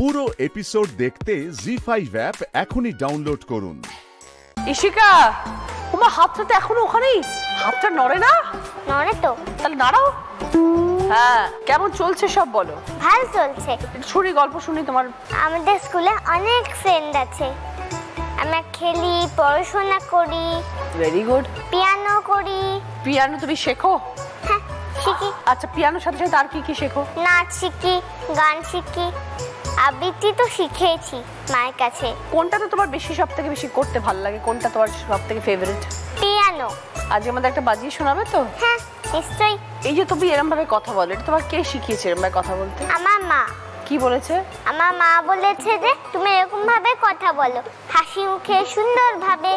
পুরো এপিসোড দেখতে জি5 অ্যাপ এখনই ডাউনলোড করুন। ইশিকা, তোমার হাতটা তো এখনো ওখানেই, হাতটা নড়ে না? নড়ে তো। তাহলে দাঁড়াও। হ্যাঁ, কেমন চলছে সব বলো? ভালো চলছে। শুনি, গল্প শুনি তোমার। আমাদের স্কুলে অনেক ফ্রেন্ড আছে, আমরা খেলি, পড়াশোনা করি। Very good. পিয়ানো করি। পিয়ানো তুমি শেখো? হ্যাঁ, শিখি। আচ্ছা, পিয়ানোর সাথে সাথে আর কি কি শেখো? নাচ শিখি, গান শিখি, আবৃত্তি তো শিখেছি মায়ের কাছে। কোনটা তো তোমার বেশি, সব থেকে বেশি করতে ভালো লাগে? কোনটা তোমার সব থেকে ফেভারিট? পিয়ানো। আজ আমাদের একটা বাজিয়ে শোনাবে তো? হ্যাঁ, নিশ্চয়ই। এই যে তুমি এরকম ভাবে কথা বলো, এটা তোমার কে শিখিয়েছে এরকম ভাবে কথা বলতে? আমার মা। কি বলেছে? আমার মা বলেছে যে তুমি এরকম ভাবে কথা বলো, হাসি মুখে সুন্দর ভাবে,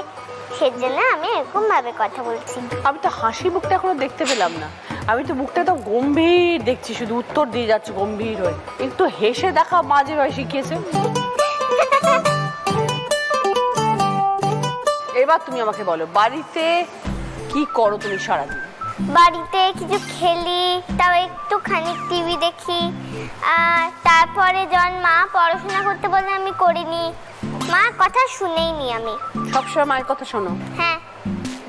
সেজন্য আমি এরকম ভাবে কথা বলছি। আমি তো হাসি মুখটা এখনো দেখতে পেলাম না, আমি তো মুখটা তো গম্ভীর দেখছি, শুধু উত্তর দিয়ে যাচ্ছে গম্ভীর হয়ে। একটু হেসে দেখা মা যেভাবে শিখিয়েছে। এবার তুমি আমাকে বলো, বাড়িতে কি করো তুমি সারাদিন? বাড়িতে কিছু খেলি, তাও একটুখানি টিভি দেখি, আর তারপরে যখন মা পড়াশোনা করতে বলে আমি করিনি, মার কথা শুনেই নি আমি। সবসময় মায়ের কথা শোনো? হ্যাঁ।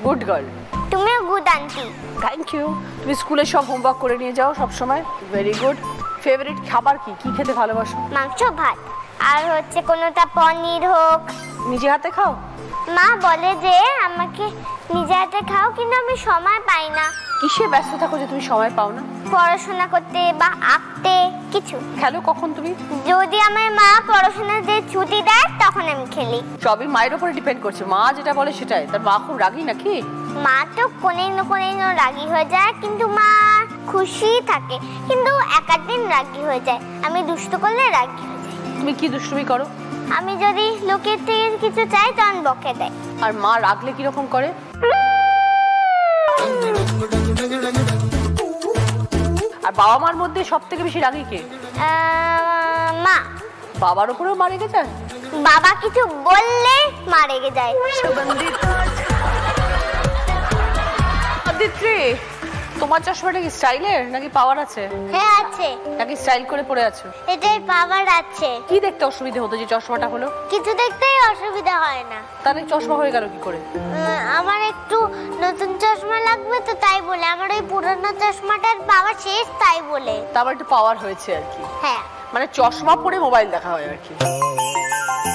Good girl. তুমিও গুড আন্টি। Thank you. তুমি স্কুলে সব হোমওয়ার্ক করে নিয়ে যাও সব সময়। Very good. ফেভারিট খাবার কি? কি খেতে ভালোবাসো? মাংস, ভাত, আর হচ্ছে কোনোটা পনির হোক। নিজে হাতে খাও? মা বলে যে আমাকে নিজে হাতে খাও, কিন্তু আমি সময় পাই না। কিসে ব্যস্ত থাকো যে তুমি সময় পাও না? পড়াশোনা করতে বা আঁকতে, কিছু। খেলো কখন তুমি? যদি আমার মা পড়াশোনা যে ছুটি দেয় তখন আমি খেলি। সবই মায়ের উপরে ডিপেন্ড করছে, মা যেটা বলে সেটাই। তার মা খুব রাগী নাকি? মা তো কোনেই রাগী হয়ে যায়, কিন্তু মা খুশি থাকে, কিন্তু এক দিন রাগী হয়ে যায়। আমি দুষ্টু করলে রাগী হয়ে যায়। তুমি কি দুষ্টুমি করো? আমি যদি লোকের থেকে কিছু চাই তখন বকে দেয়। আর মা রাগলে কিরকম করে? আর বাবা মার মধ্যে সব থেকে বেশি রাগী কে? মা। বাবার উপরেও মা রেগে যায়? বাবা কিছু বললে মা রেগে যায়। দিত্রী, তোমার চশমাটা কি স্টাইলের নাকি পাওয়ার আছে? হ্যাঁ, আছে। নাকি স্টাইল করে পরে আছো? এটাই পাওয়ার আছে। কি দেখতে অসুবিধা হতো যে চশমাটা হলো? কিছু দেখতেই অসুবিধা হয় না। তাহলে চশমা হয়ে গেল কি করে? আমার একটু নতুন চশমা লাগবে তো, তাই বলে। আমার ওই পুরনো চশমাটার পাওয়ার শেষ, তাই বলে। তারপর একটু পাওয়ার হয়েছে আর কি। হ্যাঁ, মানে চশমা পরে মোবাইল দেখা হয় আর কি,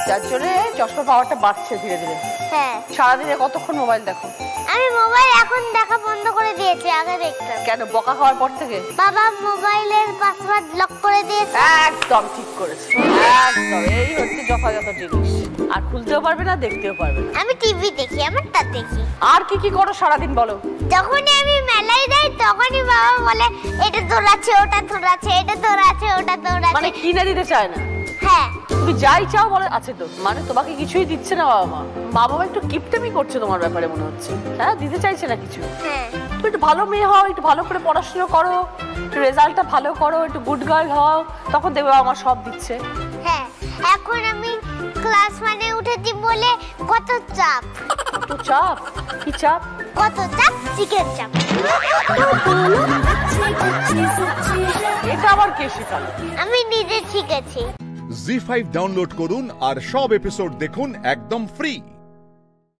যার জন্য চশমা পাওয়ারটা বাড়ছে ধীরে ধীরে। হ্যাঁ। সারাদিনে কতক্ষণ মোবাইল দেখো? আমি মোবাইল এখন দেখা বন্ধ করে দিয়েছি, আগে দেখতাম। কেন, বকা খাওয়ার পর থেকে? বাবা মোবাইলের পাসওয়ার্ড লক করে দিয়েছে। একদম ঠিক করেছে, একদম। এই হচ্ছে যথাযথ জিনিস। আর খুলতেও পারবে না, দেখতেও পারবে না। আমি টিভি দেখি, আমারটা দেখি। আর কি কি করো সারাদিন বলো? যখনই আমি মেলায় যাই তখনই বাবা বলে এটা তোর আছে, ওটা তোর আছে, এটা তোর আছে, ওটা তোর আছে। মানে কিনে দিতে চায় না? হ্যাঁ। তুমি যাই চাও বলে আছে তো, মানে তোমাকে কিছুই দিচ্ছে না বাবা মা? বাবা মা একটু কিপটেমি করছে তোমার ব্যাপারে মনে হচ্ছে। হ্যাঁ, দিতে চাইছে না কিছু। হ্যাঁ। তুমি একটু ভালো মেয়ে হও, একটু ভালো করে পড়াশোনা করো, একটু রেজাল্টটা ভালো করো, একটু গুড গার্ল হও, তখন দেখবে বাবা মা সব দিচ্ছে। হ্যাঁ, এখন আমি ক্লাস 1-এ উঠেছি বলে কত চাপ। কত চাপ? কি চাপ? কত চাপ? চিকেন চাপ। এটা আবার কে শেখালো? আমি নিজে শিখেছি। জি5 ডাউনলোড করুন আর সব এপিসোড দেখুন একদম ফ্রি।